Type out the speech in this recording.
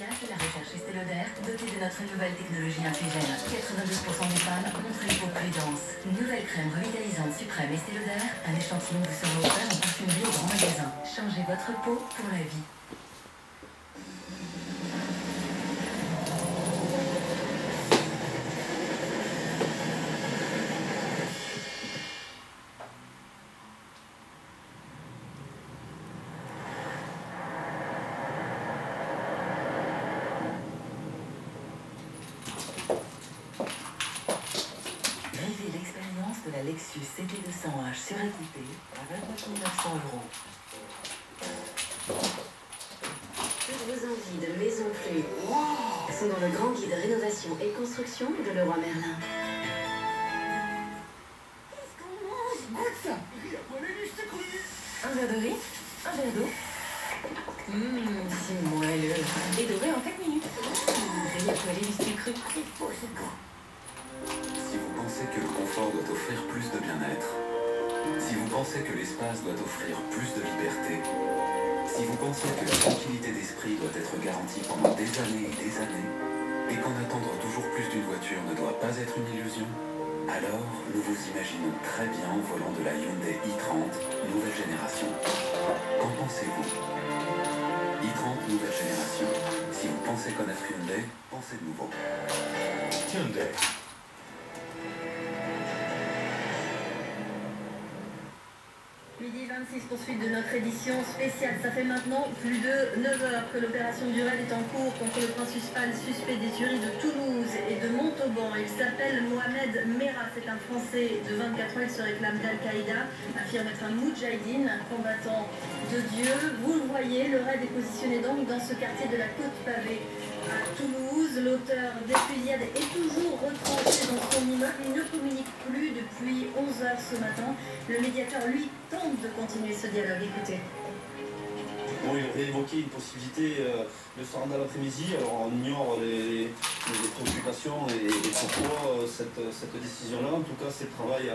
efficace est la recherche Estée Lauder, dotée de notre nouvelle technologie infugène. 82% des femmes montrent une peau plus dense. Nouvelle crème revitalisante suprême Estée Lauder, un échantillon vous sera offert en parfumerie au grand magasin. Changez votre peau pour la vie. Vivez l'expérience de la Lexus CT200H suréquipée à 29 900 €. Toutes vos envies de maison plus sont dans le grand guide rénovation et construction de Leroy Merlin. Qu'est-ce qu'on mange? Goûte ça! Un verre de riz, un verre d'eau. C'est moelleux. Et doré en 4 minutes. Rien pour aller du sucre. C'est beau, c'est beau. Si vous pensez que le confort doit offrir plus de bien-être, si vous pensez que l'espace doit offrir plus de liberté, si vous pensez que la tranquillité d'esprit doit être garantie pendant des années, et qu'en attendre toujours plus d'une voiture ne doit pas être une illusion, alors nous vous imaginons très bien au volant de la Hyundai i30 nouvelle génération. Qu'en pensez-vous? i30 nouvelle génération. Si vous pensez connaître Hyundai, pensez de nouveau. Hyundai. Midi 26, poursuite de notre édition spéciale. Ça fait maintenant plus de 9 heures que l'opération du raid est en cours contre le principal suspect des tueries de Toulouse et de Montauban. Il s'appelle Mohamed Merah. C'est un Français de 24 ans. Il se réclame d'Al-Qaïda, affirme être un moudjahidine, un combattant de Dieu. Vous le voyez, le raid est positionné donc dans ce quartier de la Côte Pavée à Toulouse. L'auteur des fusillades est toujours retranché dans son immeuble. Il ne communique plus depuis 11 heures ce matin. Le médiateur, lui, tente de continuer ce dialogue. Écoutez. Bon, il aurait évoqué une possibilité de se rendre à l'après-midi. Alors on ignore les préoccupations et pourquoi cette décision-là. En tout cas, c'est le travail